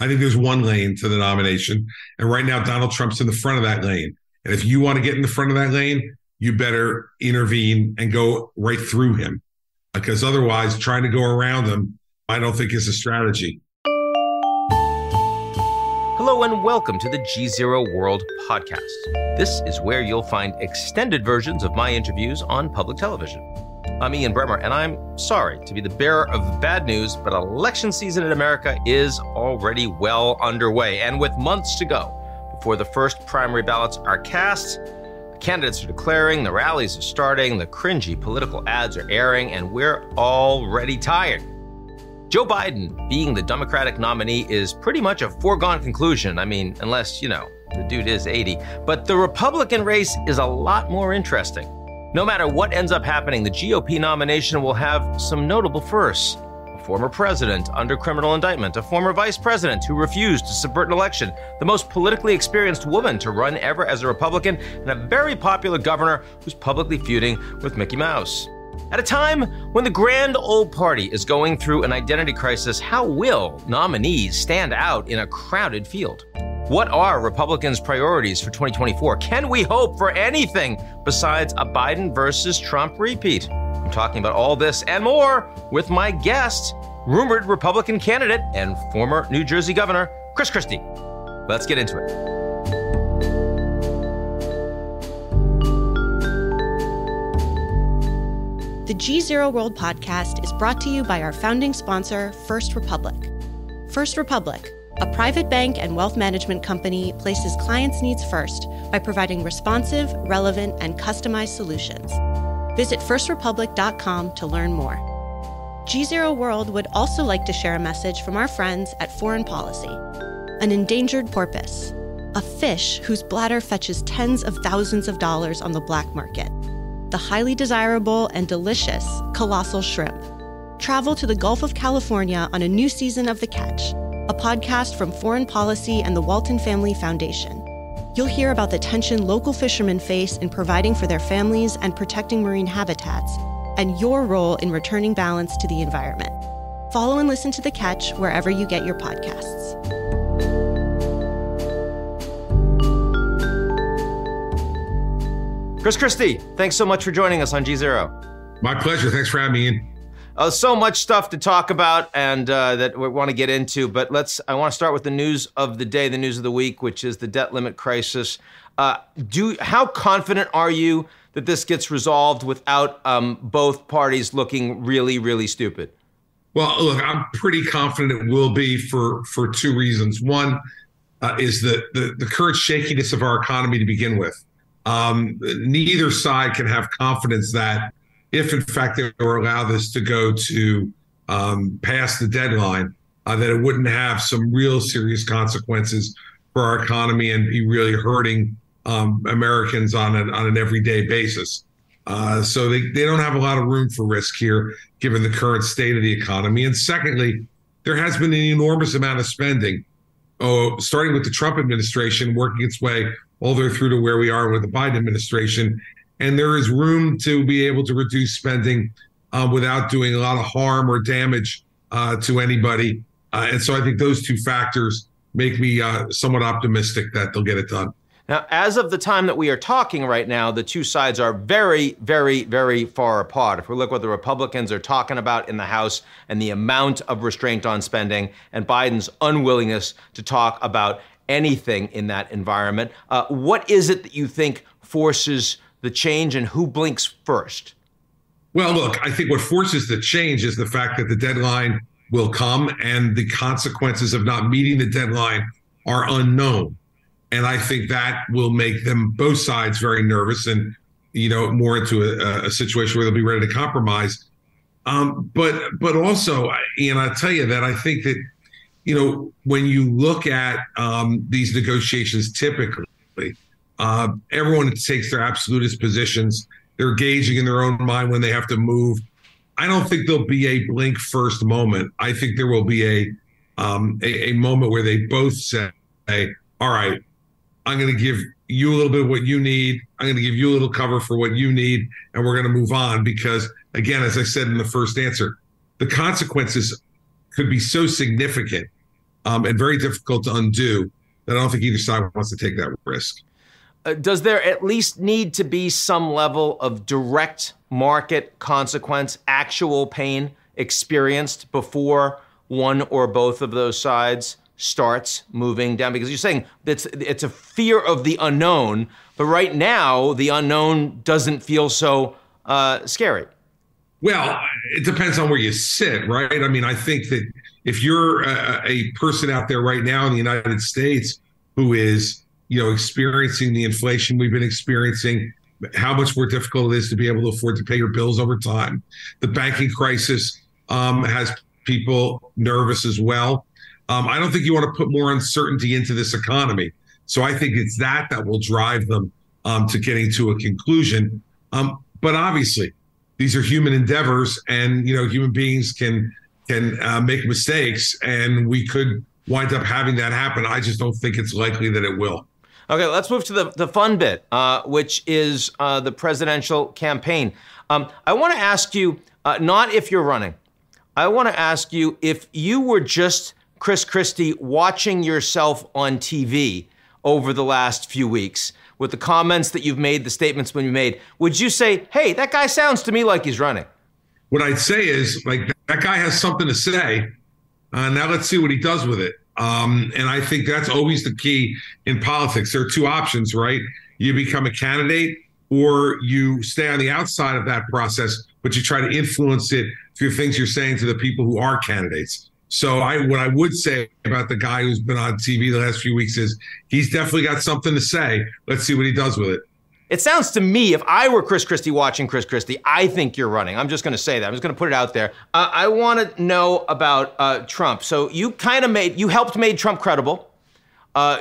I think there's one lane to the nomination. And right now, Donald Trump's in the front of that lane. And if you want to get in the front of that lane, you better intervene and go right through him, because otherwise trying to go around him, I don't think is a strategy. Hello and welcome to the GZERO World podcast. This is where you'll find extended versions of my interviews on public television. I'm Ian Bremmer, and I'm sorry to be the bearer of bad news, but election season in America is already well underway. And with months to go before the first primary ballots are cast, the candidates are declaring, the rallies are starting, the cringy political ads are airing, and we're already tired. Joe Biden being the Democratic nominee is pretty much a foregone conclusion. I mean, unless, the dude is 80. But the Republican race is a lot more interesting. No matter what ends up happening, the GOP nomination will have some notable firsts. A former president under criminal indictment, a former vice president who refused to subvert an election, the most politically experienced woman to run ever as a Republican, and a very popular governor who's publicly feuding with Mickey Mouse. At a time when the grand old party is going through an identity crisis, how will nominees stand out in a crowded field? What are Republicans' priorities for 2024? Can we hope for anything besides a Biden versus Trump repeat? I'm talking about all this and more with my guest, rumored Republican candidate and former New Jersey governor, Chris Christie. Let's get into it. The GZERO World podcast is brought to you by our founding sponsor, First Republic. First Republic, a private bank and wealth management company, places clients' needs first by providing responsive, relevant, and customized solutions. Visit firstrepublic.com to learn more. GZERO World would also like to share a message from our friends at Foreign Policy. An endangered porpoise, a fish whose bladder fetches tens of thousands of dollars on the black market. The highly desirable and delicious colossal shrimp. Travel to the Gulf of California on a new season of The Catch, a podcast from Foreign Policy and the Walton Family Foundation. You'll hear about the tension local fishermen face in providing for their families and protecting marine habitats, and your role in returning balance to the environment. Follow and listen to The Catch wherever you get your podcasts. Chris Christie, thanks so much for joining us on GZERO. My pleasure. Thanks for having me, Ian. So much stuff to talk about and that we want to get into, but I want to start with the news of the day, the news of the week, which is the debt limit crisis. How confident are you that this gets resolved without both parties looking really, really stupid? Well, look, I'm pretty confident it will be for two reasons. One is the current shakiness of our economy to begin with. Neither side can have confidence that if, in fact, they were allowed this to go to past the deadline, that it wouldn't have some real serious consequences for our economy and be really hurting Americans on an everyday basis. So they don't have a lot of room for risk here, given the current state of the economy. And secondly, there has been an enormous amount of spending, starting with the Trump administration, working its way all the way through to where we are with the Biden administration. And there is room to be able to reduce spending without doing a lot of harm or damage to anybody. And so I think those two factors make me somewhat optimistic that they'll get it done. Now, as of the time that we are talking right now, the two sides are very, very, very far apart. If we look what the Republicans are talking about in the House and the amount of restraint on spending and Biden's unwillingness to talk about anything in that environment, what is it that you think forces the change and who blinks first? Well, look, I think what forces the change is the fact that the deadline will come and the consequences of not meeting the deadline are unknown. And I think that will make them, both sides, very nervous and, more into a situation where they'll be ready to compromise. But also, Ian, I'll tell you that I think that, when you look at these negotiations, typically, everyone takes their absolutist positions. They're gauging in their own mind when they have to move. I don't think there'll be a blink first moment. I think there will be a moment where they both say, all right, I'm going to give you a little bit of what you need. I'm going to give you a little cover for what you need, and we're going to move on. Because, again, as I said in the first answer, the consequences could be so significant and very difficult to undo, that I don't think either side wants to take that risk. Does there at least need to be some level of direct market consequence, actual pain experienced before one or both of those sides starts moving down? Because you're saying it's a fear of the unknown, but right now the unknown doesn't feel so scary. Well, it depends on where you sit, right? I mean, I think that if you're a person out there right now in the United States who is, experiencing the inflation we've been experiencing, how much more difficult it is to be able to afford to pay your bills over time. The banking crisis has people nervous as well. I don't think you want to put more uncertainty into this economy. So I think it's that will drive them to getting to a conclusion. But obviously, these are human endeavors, and human beings can make mistakes, and we could wind up having that happen. I just don't think it's likely that it will. Okay, let's move to the fun bit, which is the presidential campaign. I want to ask you, not if you're running. I want to ask you if you were just Chris Christie watching yourself on TV over the last few weeks with the comments that you've made, the statements when you made, would you say, hey, that guy sounds to me like he's running? What I'd say is, that guy has something to say. Now let's see what he does with it. And I think that's always the key in politics. There are two options, right? You become a candidate, or you stay on the outside of that process, but you try to influence it through things you're saying to the people who are candidates. So what I would say about the guy who's been on TV the last few weeks is he's definitely got something to say. Let's see what he does with it. It sounds to me, if I were Chris Christie watching Chris Christie, I think you're running. I'm just going to say that. I'm just going to put it out there. I want to know about Trump. So you helped make Trump credible.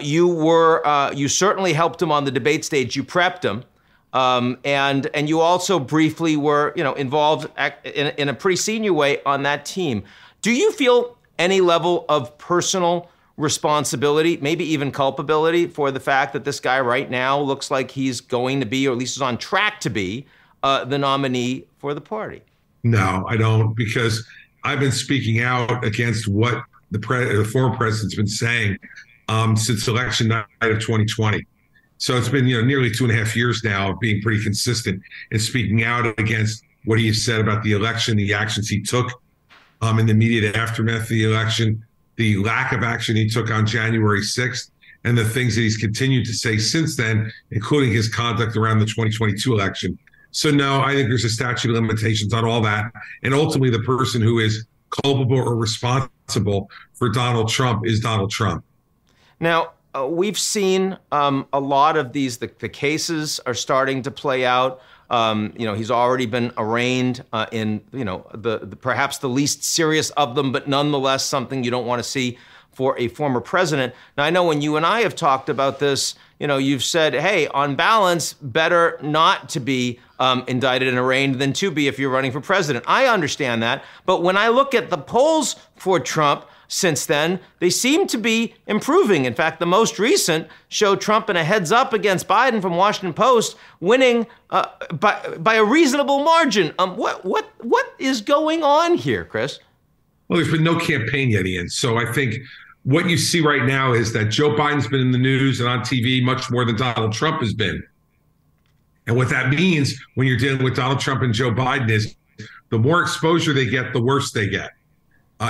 You certainly helped him on the debate stage. You prepped him. And you also briefly were, involved in a pretty senior way on that team. Do you feel any level of personal responsibility, maybe even culpability, for the fact that this guy right now looks like he's going to be, or at least is on track to be, the nominee for the party? No, I don't, because I've been speaking out against what the former president's been saying since election night of 2020. So it's been, nearly 2.5 years now of being pretty consistent in speaking out against what he has said about the election, the actions he took in the immediate aftermath of the election, the lack of action he took on January 6th, and the things that he's continued to say since then, including his conduct around the 2022 election. So no, I think there's a statute of limitations on all that. And ultimately, the person who is culpable or responsible for Donald Trump is Donald Trump. Now, we've seen a lot of these, the cases are starting to play out. He's already been arraigned in, perhaps the least serious of them, but nonetheless something you don't want to see for a former president. Now, I know when you and I have talked about this, you've said, hey, on balance, better not to be indicted and arraigned than to be if you're running for president. I understand that. But when I look at the polls for Trump since then, they seem to be improving. In fact, the most recent show Trump in a heads-up against Biden from Washington Post, winning by a reasonable margin. What is going on here, Chris? Well, there's been no campaign yet, Ian. So I think what you see right now is that Joe Biden's been in the news and on TV much more than Donald Trump has been. And what that means when you're dealing with Donald Trump and Joe Biden is the more exposure they get, the worse they get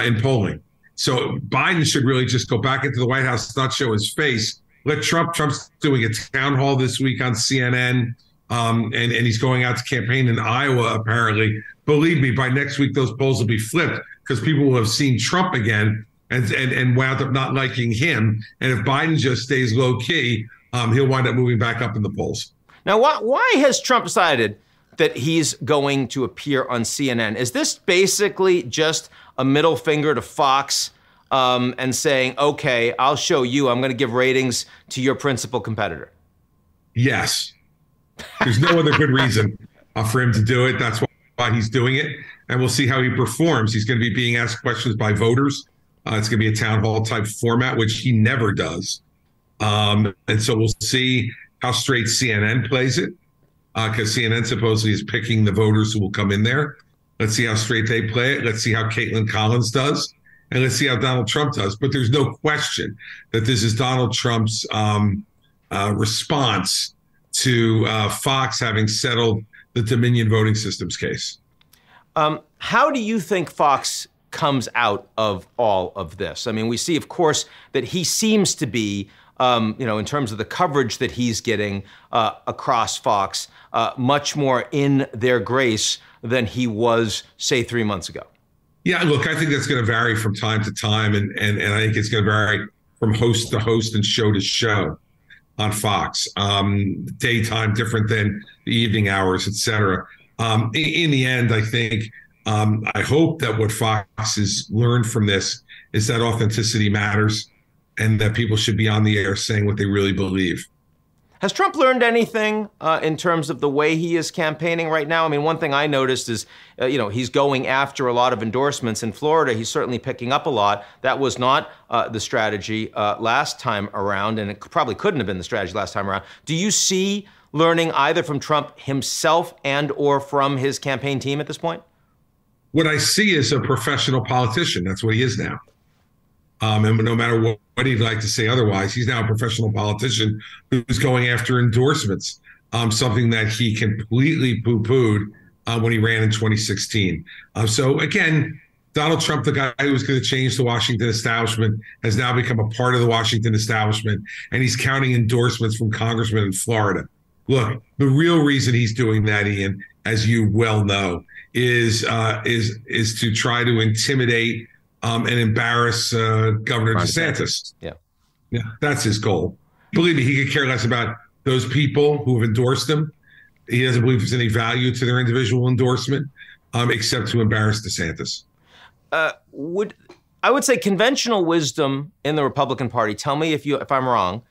in polling. So Biden should really just go back into the White House, not show his face. Let Trump's doing a town hall this week on CNN, and he's going out to campaign in Iowa, apparently. Believe me, by next week, those polls will be flipped because people will have seen Trump again and wound up not liking him. And if Biden just stays low key, he'll wind up moving back up in the polls. Now, why has Trump decided that he's going to appear on CNN? Is this basically just a middle finger to Fox and saying, okay, I'll show you, I'm going to give ratings to your principal competitor? Yes. There's no other good reason for him to do it. That's why he's doing it. And we'll see how he performs. He's going to be being asked questions by voters. It's going to be a town hall type format, which he never does. And so we'll see how straight CNN plays it, because CNN supposedly is picking the voters who will come in there. Let's see how straight they play it. Let's see how Caitlin Collins does. and let's see how Donald Trump does. But there's no question that this is Donald Trump's response to Fox having settled the Dominion voting systems case. How do you think Fox comes out of all of this? I mean, we see, of course, that he seems to be, in terms of the coverage that he's getting across Fox, much more in their grace than he was, say, 3 months ago. Yeah, look, I think that's going to vary from time to time, and I think it's going to vary from host to host and show to show on Fox. Daytime different than the evening hours, et cetera. In the end, I think, I hope that what Fox has learned from this is that authenticity matters and that people should be on the air saying what they really believe. Has Trump learned anything in terms of the way he is campaigning right now? I mean, one thing I noticed is, he's going after a lot of endorsements in Florida. He's certainly picking up a lot. That was not the strategy last time around, and it probably couldn't have been the strategy last time around. Do you see learning either from Trump himself and or from his campaign team at this point? What I see is a professional politician. That's what he is now. And no matter what he'd like to say otherwise, he's now a professional politician who's going after endorsements, something that he completely poo-pooed when he ran in 2016. So again, Donald Trump, the guy who was going to change the Washington establishment, has now become a part of the Washington establishment, and he's counting endorsements from congressmen in Florida. Look, the real reason he's doing that, Ian, as you well know, is to try to intimidate and embarrass Governor DeSantis. Yeah, that's his goal. Believe me, he could care less about those people who have endorsed him. He doesn't believe there's any value to their individual endorsement, except to embarrass DeSantis. I would say conventional wisdom in the Republican Party, tell me if I'm wrong,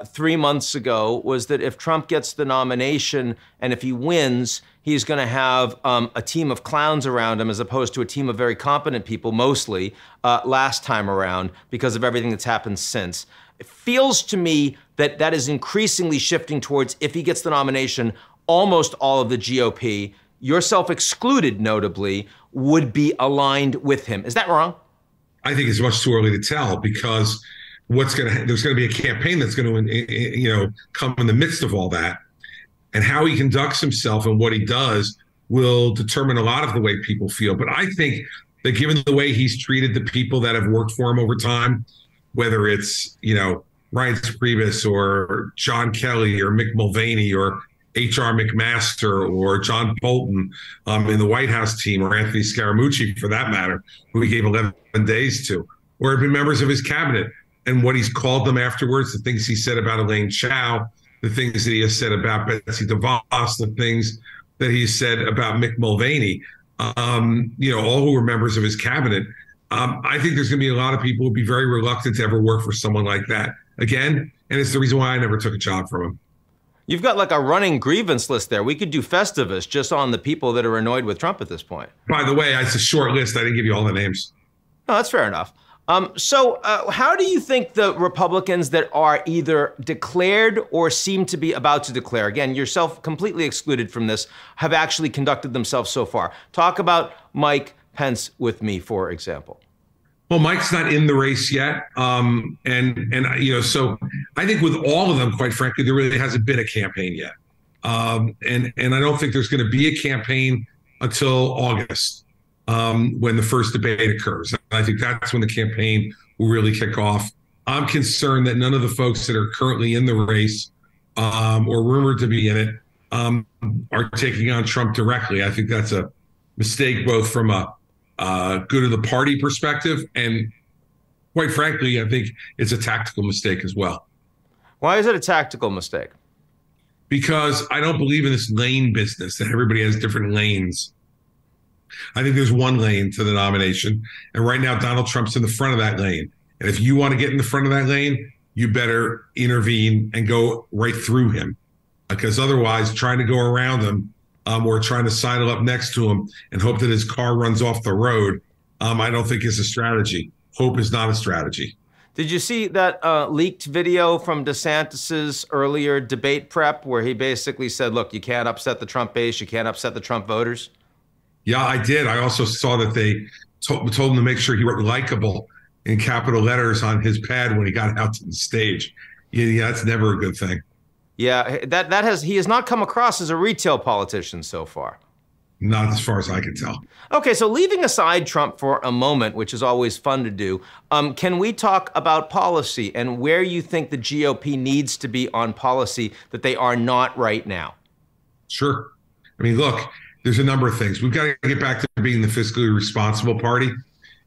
3 months ago was that if Trump gets the nomination and if he wins, he's going to have a team of clowns around him as opposed to a team of very competent people, mostly, last time around because of everything that's happened since. It feels to me that that is increasingly shifting towards, if he gets the nomination, almost all of the GOP, yourself excluded notably, would be aligned with him. Is that wrong? I think it's much too early to tell because there's going to be a campaign that's going to, come in the midst of all that. And how he conducts himself and what he does will determine a lot of the way people feel. But I think that given the way he's treated the people that have worked for him over time, whether it's, Ryan Priebus or John Kelly or Mick Mulvaney or H.R. McMaster or John Bolton in the White House team, or Anthony Scaramucci, for that matter, who he gave 11 days to, or have been members of his cabinet, and what he's called them afterwards, the things he said about Elaine Chao, the things that he has said about Betsy DeVos, the things that he said about Mick Mulvaney, all who were members of his cabinet. I think there's going to be a lot of people who would be very reluctant to ever work for someone like that again. And it's the reason why I never took a job from him. You've got like a running grievance list there. We could do Festivus just on the people that are annoyed with Trump at this point. By the way, it's a short list. I didn't give you all the names. No, that's fair enough. So how do you think the Republicans that are either declared or seem to be about to declare, again, yourself completely excluded from this, have actually conducted themselves so far? Talk about Mike Pence with me, for example. Well, Mike's not in the race yet. So I think with all of them, quite frankly, there really hasn't been a campaign yet. And I don't think there's going to be a campaign until August. When the first debate occurs. I think that's when the campaign will really kick off. I'm concerned that none of the folks that are currently in the race or rumored to be in it are taking on Trump directly. I think that's a mistake, both from a good of the party perspective and, quite frankly, I think it's a tactical mistake as well. Why is it a tactical mistake? Because I don't believe in this lane business that everybody has different lanes. I think there's one lane to the nomination. And right now, Donald Trump's in the front of that lane. And if you want to get in the front of that lane, you better intervene and go right through him. Because otherwise, trying to go around him or trying to sidle up next to him and hope that his car runs off the road, I don't think is a strategy. Hope is not a strategy. Did you see that leaked video from DeSantis's earlier debate prep where he basically said, look, you can't upset the Trump base, you can't upset the Trump voters? Yeah, I did. I also saw that they told him to make sure he wrote likable in capital letters on his pad when he got out to the stage. Yeah, that's never a good thing. Yeah, he has not come across as a retail politician so far. Not as far as I can tell. Okay, so leaving aside Trump for a moment, which is always fun to do, can we talk about policy and where you think the GOP needs to be on policy that they are not right now? Sure. I mean, look, there's a number of things. We've got to get back to being the fiscally responsible party.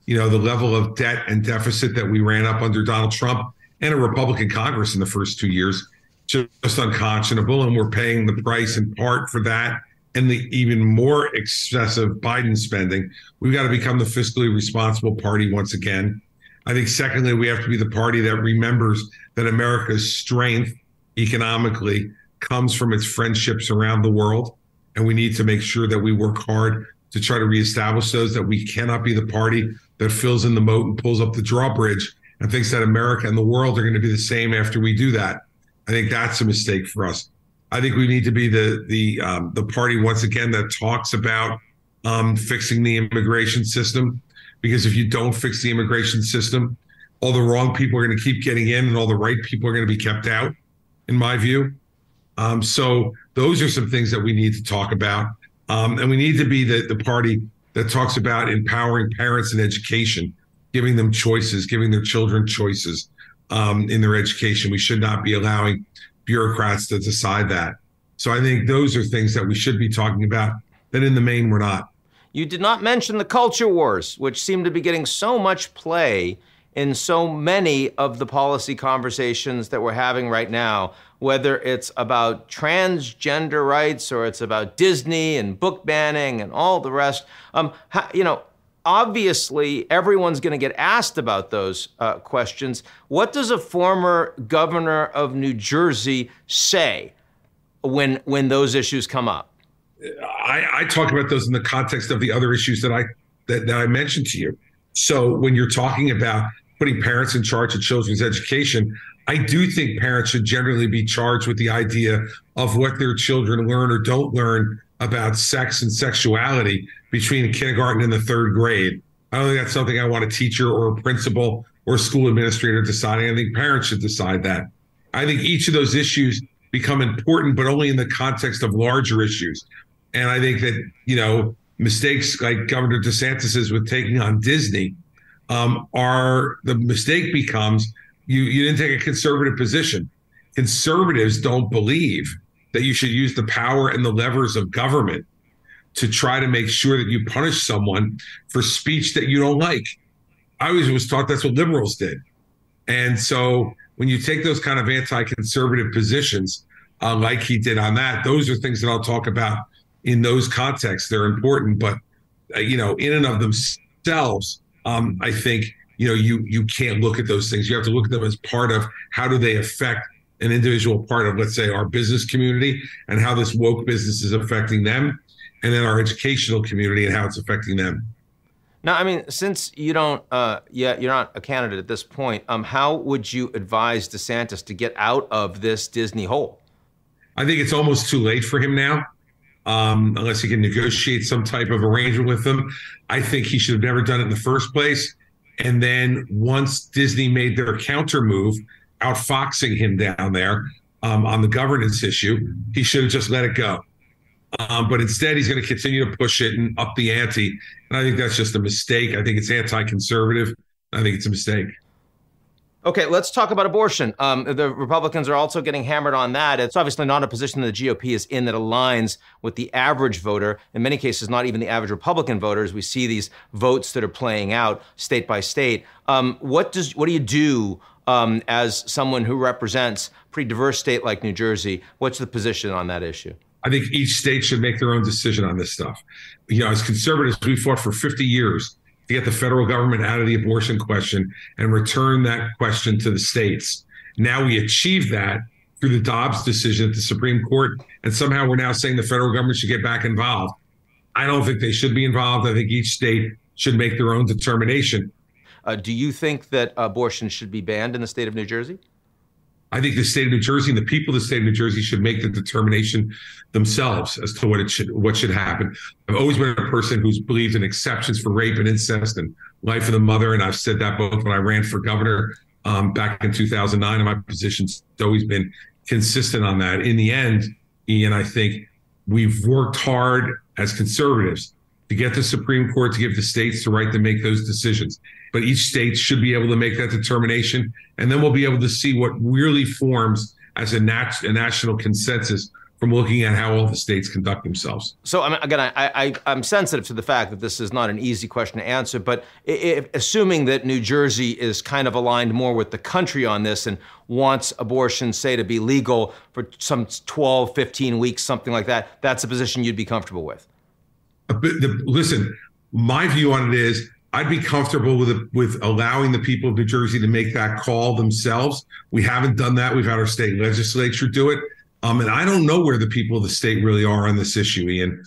You know, the level of debt and deficit that we ran up under Donald Trump and a Republican Congress in the first 2 years, just unconscionable. And we're paying the price in part for that and the even more excessive Biden spending. We've got to become the fiscally responsible party once again. I think, secondly, we have to be the party that remembers that America's strength economically comes from its friendships around the world. And we need to make sure that we work hard to try to reestablish those, that we cannot be the party that fills in the moat and pulls up the drawbridge and thinks that America and the world are going to be the same after we do that. I think that's a mistake for us. I think we need to be the party once again that talks about fixing the immigration system, because if you don't fix the immigration system, all the wrong people are going to keep getting in and all the right people are going to be kept out, in my view. So those are some things that we need to talk about. And we need to be the party that talks about empowering parents in education, giving them choices, giving their children choices in their education. We should not be allowing bureaucrats to decide that. So I think those are things that we should be talking about, that in the main we're not. You did not mention the culture wars, which seem to be getting so much play in so many of the policy conversations that we're having right now, whether it's about transgender rights or it's about Disney and book banning and all the rest. Obviously, everyone's going to get asked about those questions. What does a former governor of New Jersey say when those issues come up? I talk about those in the context of the other issues that I mentioned to you. So when you're talking about putting parents in charge of children's education, I do think parents should generally be charged with the idea of what their children learn or don't learn about sex and sexuality between kindergarten and the third grade. I don't think that's something I want a teacher or a principal or a school administrator deciding. I think parents should decide that. I think each of those issues become important, but only in the context of larger issues. And I think that, mistakes like Governor DeSantis with taking on Disney the mistake becomes you didn't take a conservative position. Conservatives don't believe that you should use the power and the levers of government to try to make sure that you punish someone for speech that you don't like. I always was taught that's what liberals did. And so when you take those kind of anti-conservative positions, like he did on that, those are things that I'll talk about in those contexts. They're important, but in and of themselves, I think you can't look at those things. You have to look at them as part of how do they affect an individual part of, let's say, our business community and how this woke business is affecting them, and then our educational community and how it's affecting them. Now, I mean, since you don't, you're not a candidate at this point, how would you advise DeSantis to get out of this Disney hole? I think it's almost too late for him now, unless he can negotiate some type of arrangement with them. I think he should have never done it in the first place. And then once Disney made their counter move, outfoxing him down there on the governance issue, he should have just let it go. But instead, he's going to continue to push it and up the ante. And I think that's just a mistake. I think it's anti-conservative. I think it's a mistake. Okay, let's talk about abortion. The Republicans are also getting hammered on that. It's obviously not a position that the GOP is in that aligns with the average voter. In many cases, not even the average Republican voters. We see these votes that are playing out state by state. What do you do as someone who represents a pretty diverse state like New Jersey? What's the position on that issue? I think each state should make their own decision on this stuff. As conservatives, we fought for 50 years to get the federal government out of the abortion question and return that question to the states. Now we achieved that through the Dobbs decision at the Supreme Court, and somehow we're now saying the federal government should get back involved. I don't think they should be involved. I think each state should make their own determination. Do you think that abortion should be banned in the state of New Jersey? I think the state of New Jersey and the people of the state of New Jersey should make the determination themselves as to what should happen. I've always been a person who's believed in exceptions for rape and incest and life of the mother, and I've said that both when I ran for governor back in 2009, and my position's always been consistent on that. In the end, Ian, I think we've worked hard as conservatives to get the Supreme Court to give the states the right to make those decisions. But each state should be able to make that determination, and then we'll be able to see what really forms as a national consensus from looking at how all the states conduct themselves. So again, I'm sensitive to the fact that this is not an easy question to answer, but assuming that New Jersey is kind of aligned more with the country on this and wants abortion, say, to be legal for some 12, 15 weeks, something like that, that's a position you'd be comfortable with? Listen, my view on it is I'd be comfortable with allowing the people of New Jersey to make that call themselves. We haven't done that. We've had our state legislature do it. And I don't know where the people of the state really are on this issue, Ian.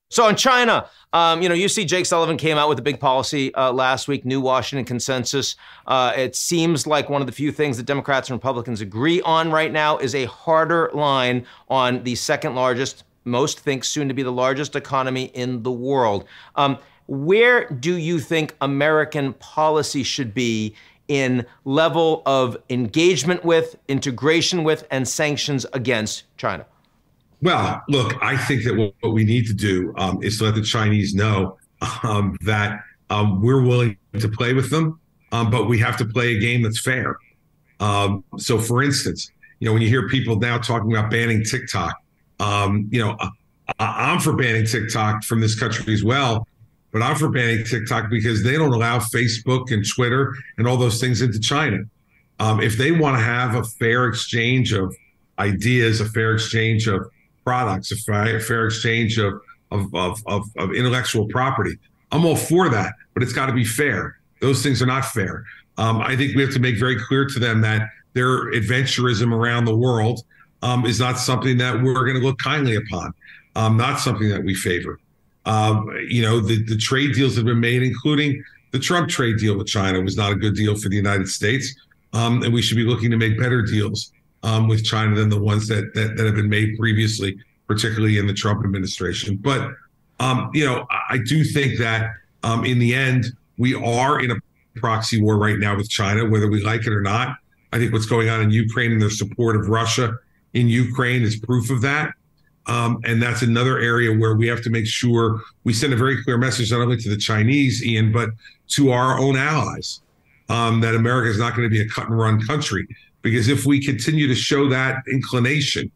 So in China, you see Jake Sullivan came out with a big policy last week, new Washington consensus. It seems like one of the few things that Democrats and Republicans agree on right now is a harder line on the second largest, most think soon to be the largest economy in the world. Where do you think American policy should be in level of engagement with, integration with, and sanctions against China? Well, look, I think that what we need to do is to let the Chinese know that we're willing to play with them, but we have to play a game that's fair. So, for instance, when you hear people now talking about banning TikTok, I'm for banning TikTok from this country as well. But I'm for banning TikTok because they don't allow Facebook and Twitter and all those things into China. If they want to have a fair exchange of ideas, a fair exchange of products, a fair exchange of intellectual property, I'm all for that. But it's got to be fair. Those things are not fair. I think we have to make very clear to them that their adventurism around the world is not something that we're going to look kindly upon, not something that we favor. The trade deals that have been made, including the Trump trade deal with China, was not a good deal for the United States. And we should be looking to make better deals with China than the ones that have been made previously, particularly in the Trump administration. But, I do think that in the end, we are in a proxy war right now with China, whether we like it or not. I think what's going on in Ukraine and their support of Russia in Ukraine is proof of that. And that's another area where we have to make sure we send a very clear message, not only to the Chinese, Ian, but to our own allies, that America is not going to be a cut and run country. Because if we continue to show that inclination,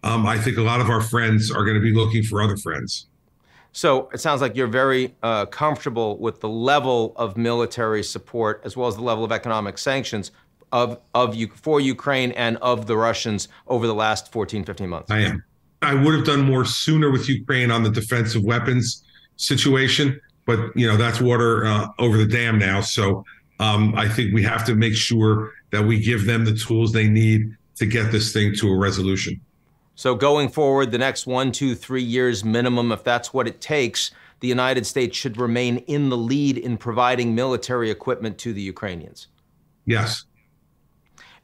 I think a lot of our friends are going to be looking for other friends. So it sounds like you're very comfortable with the level of military support as well as the level of economic sanctions for Ukraine and of the Russians over the last 14, 15 months. I am. I would have done more sooner with Ukraine on the defensive weapons situation, but that's water over the dam now. So I think we have to make sure that we give them the tools they need to get this thing to a resolution. So going forward, the next 1, 2, 3 years minimum, if that's what it takes, the United States should remain in the lead in providing military equipment to the Ukrainians. Yes.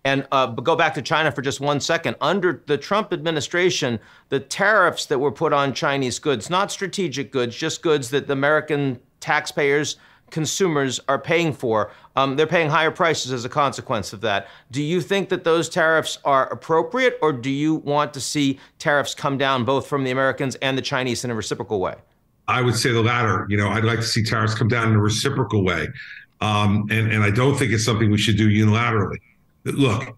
And but go back to China for just 1 second. Under the Trump administration, the tariffs that were put on Chinese goods, not strategic goods, just goods that the American taxpayers, consumers are paying for, they're paying higher prices as a consequence of that. Do you think that those tariffs are appropriate, or do you want to see tariffs come down both from the Americans and the Chinese in a reciprocal way? I would say the latter. I'd like to see tariffs come down in a reciprocal way. And I don't think it's something we should do unilaterally. Look,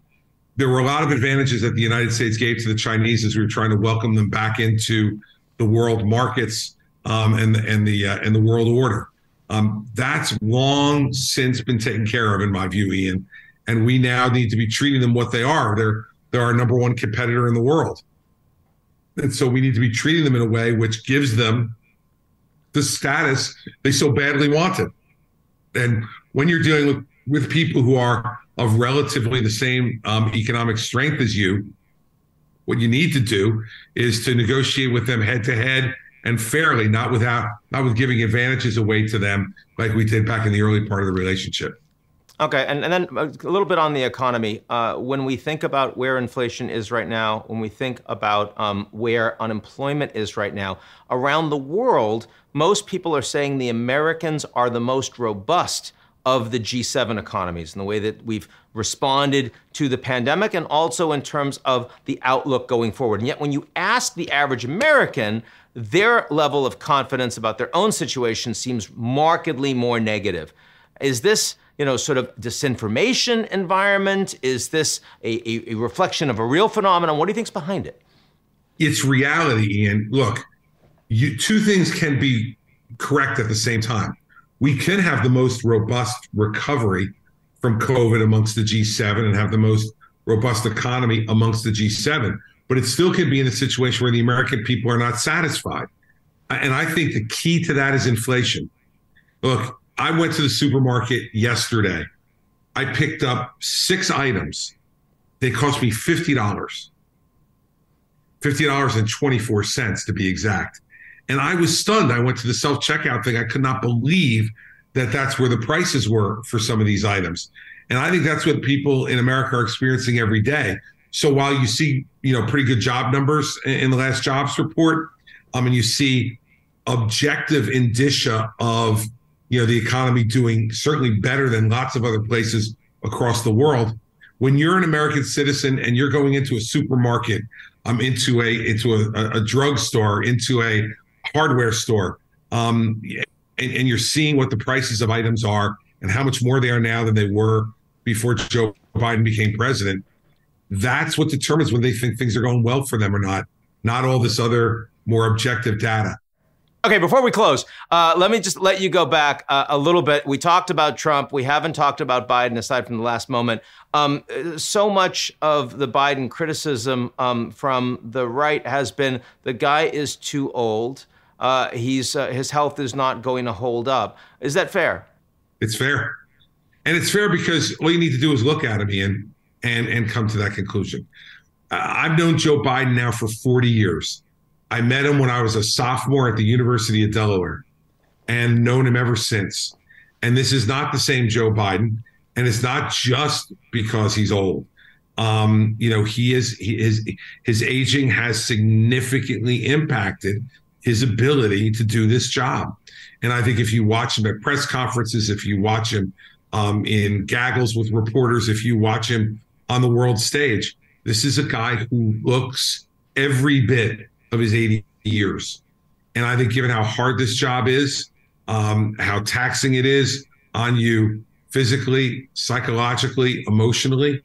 there were a lot of advantages that the United States gave to the Chinese as we were trying to welcome them back into the world markets and the world order. That's long since been taken care of, in my view, Ian. And we now need to be treating them what they are. They're our number one competitor in the world. And so we need to be treating them in a way which gives them the status they so badly wanted. And when you're dealing with people who are of relatively the same economic strength as you, what you need to do is to negotiate with them head to head and fairly, not with giving advantages away to them like we did back in the early part of the relationship. Okay, and then a little bit on the economy. When we think about where inflation is right now, when we think about where unemployment is right now, around the world, most people are saying the Americans are the most robust of the G7 economies in the way that we've responded to the pandemic and also in terms of the outlook going forward. And yet when you ask the average American, their level of confidence about their own situation seems markedly more negative. Is this sort of disinformation environment? Is this a reflection of a real phenomenon? What do you think's behind it? It's reality, Ian. Look, two things can be correct at the same time. We can have the most robust recovery from COVID amongst the G7 and have the most robust economy amongst the G7, but it still can be in a situation where the American people are not satisfied. And I think the key to that is inflation. Look, I went to the supermarket yesterday. I picked up 6 items. They cost me $50. $50.24 to be exact. And I was stunned. I went to the self-checkout thing. I could not believe that that's where the prices were for some of these items. And I think that's what people in America are experiencing every day. So while you see, pretty good job numbers in the last jobs report, and you see objective indicia of the economy doing certainly better than lots of other places across the world. When you're an American citizen and you're going into a supermarket, into a drugstore, into a hardware store, and you're seeing what the prices of items are and how much more they are now than they were before Joe Biden became president, that's what determines whether they think things are going well for them or not all this other more objective data. Okay, before we close, let me just let you go back a little bit. We talked about Trump. We haven't talked about Biden aside from the last moment. So much of the Biden criticism from the right has been the guy is too old. His health is not going to hold up. Is that fair? It's fair. And it's fair because all you need to do is look at him, Ian, and come to that conclusion. I've known Joe Biden now for 40 years. I met him when I was a sophomore at the University of Delaware and known him ever since. And this is not the same Joe Biden. And it's not just because he's old. His aging has significantly impacted his ability to do this job. And I think if you watch him at press conferences, if you watch him in gaggles with reporters, if you watch him on the world stage, this is a guy who looks every bit of his 80 years. And I think given how hard this job is, how taxing it is on you physically, psychologically, emotionally,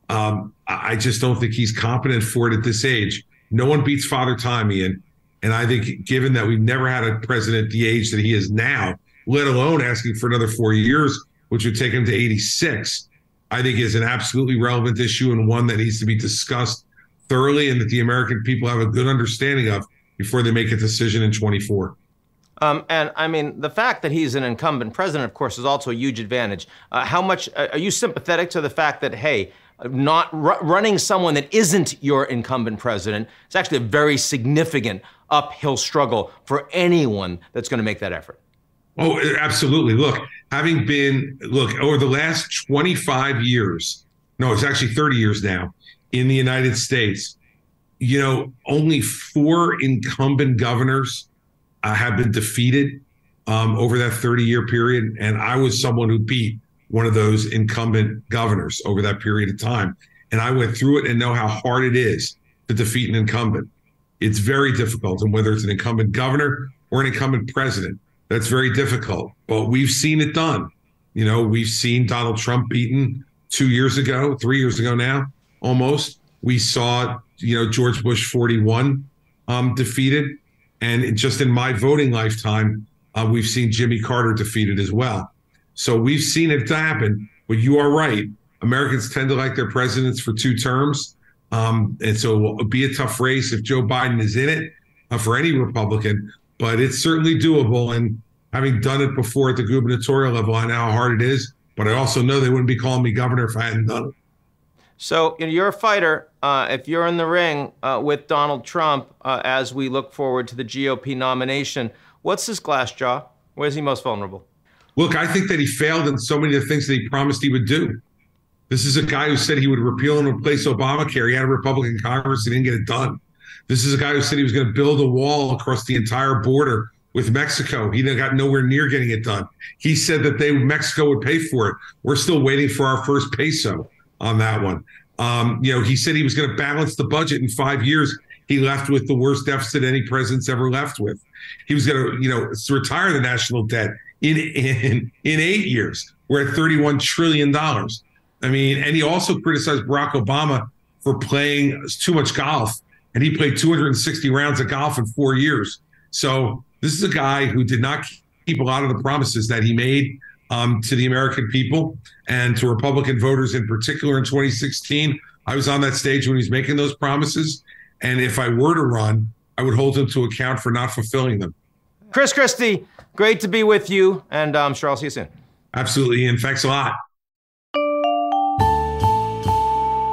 I just don't think he's competent for it at this age. No one beats Father Time, Ian. And I think given that we've never had a president the age that he is now, let alone asking for another 4 years, which would take him to 86, I think is an absolutely relevant issue and one that needs to be discussed thoroughly and that the American people have a good understanding of before they make a decision in 24. And I mean, the fact that he's an incumbent president, of course, is also a huge advantage. How much are you sympathetic to the fact that, hey, not running someone that isn't your incumbent president is actually a very significant uphill struggle for anyone that's going to make that effort? Oh, absolutely. Look, over the last 25 years, no, it's actually 30 years now, in the United States, only 4 incumbent governors have been defeated over that 30-year period. And I was someone who beat one of those incumbent governors over that period of time. And I went through it and know how hard it is to defeat an incumbent. It's very difficult. And whether it's an incumbent governor or an incumbent president, that's very difficult. But we've seen it done. We've seen Donald Trump beaten 3 years ago now. Almost. We saw, George Bush 41 defeated. And just in my voting lifetime, we've seen Jimmy Carter defeated as well. So we've seen it happen. But you are right. Americans tend to like their presidents for 2 terms. And so it'll be a tough race if Joe Biden is in it for any Republican. But it's certainly doable. And having done it before at the gubernatorial level, I know how hard it is. But I also know they wouldn't be calling me governor if I hadn't done it. So you're a fighter. If you're in the ring with Donald Trump as we look forward to the GOP nomination, what's his glass jaw? Where's he most vulnerable? Look, I think that he failed in so many of the things that he promised he would do. This is a guy who said he would repeal and replace Obamacare. He had a Republican Congress. He didn't get it done. This is a guy who said he was going to build a wall across the entire border with Mexico. He got nowhere near getting it done. He said that Mexico would pay for it. We're still waiting for our first peso on that one. He said he was going to balance the budget in 5 years. He left with the worst deficit any president's ever left with. He was going to, retire the national debt in 8 years. We're at $31 trillion. I mean, and he also criticized Barack Obama for playing too much golf. And he played 260 rounds of golf in 4 years. So this is a guy who did not keep a lot of the promises that he made to the American people and to Republican voters in particular in 2016. I was on that stage when he was making those promises. And if I were to run, I would hold him to account for not fulfilling them. Chris Christie, great to be with you. And I'm sure I'll see you soon. Absolutely, Ian. Thanks a lot.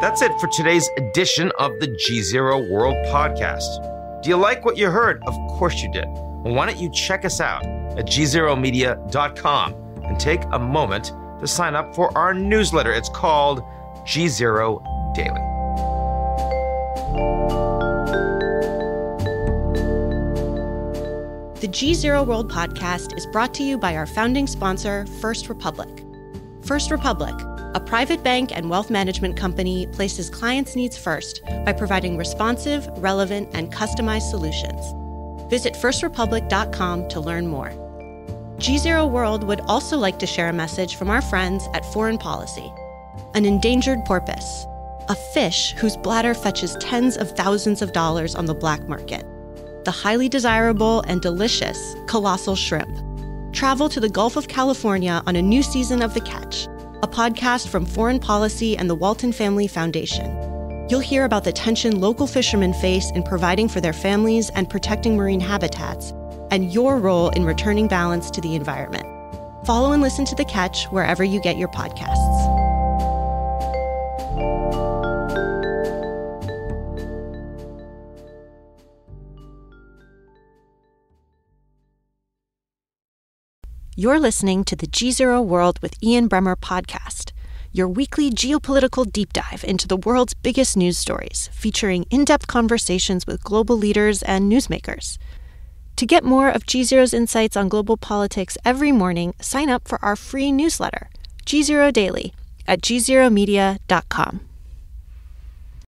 That's it for today's edition of the GZERO World podcast. Do you like what you heard? Of course you did. Well, why don't you check us out at gzeromedia.com and take a moment to sign up for our newsletter. It's called GZERO Daily. The GZERO World podcast is brought to you by our founding sponsor, First Republic. First Republic, a private bank and wealth management company, places clients' needs first by providing responsive, relevant, and customized solutions. Visit firstrepublic.com to learn more. GZERO World would also like to share a message from our friends at Foreign Policy. An endangered porpoise, a fish whose bladder fetches tens of thousands of dollars on the black market. The highly desirable and delicious colossal shrimp. Travel to the Gulf of California on a new season of The Catch, a podcast from Foreign Policy and the Walton Family Foundation. You'll hear about the tension local fishermen face in providing for their families and protecting marine habitats, and your role in returning balance to the environment. Follow and listen to The Catch wherever you get your podcasts. You're listening to the GZERO World with Ian Bremmer podcast, your weekly geopolitical deep dive into the world's biggest news stories, featuring in-depth conversations with global leaders and newsmakers. To get more of GZERO's insights on global politics every morning, sign up for our free newsletter, GZERO Daily, at gzeromedia.com.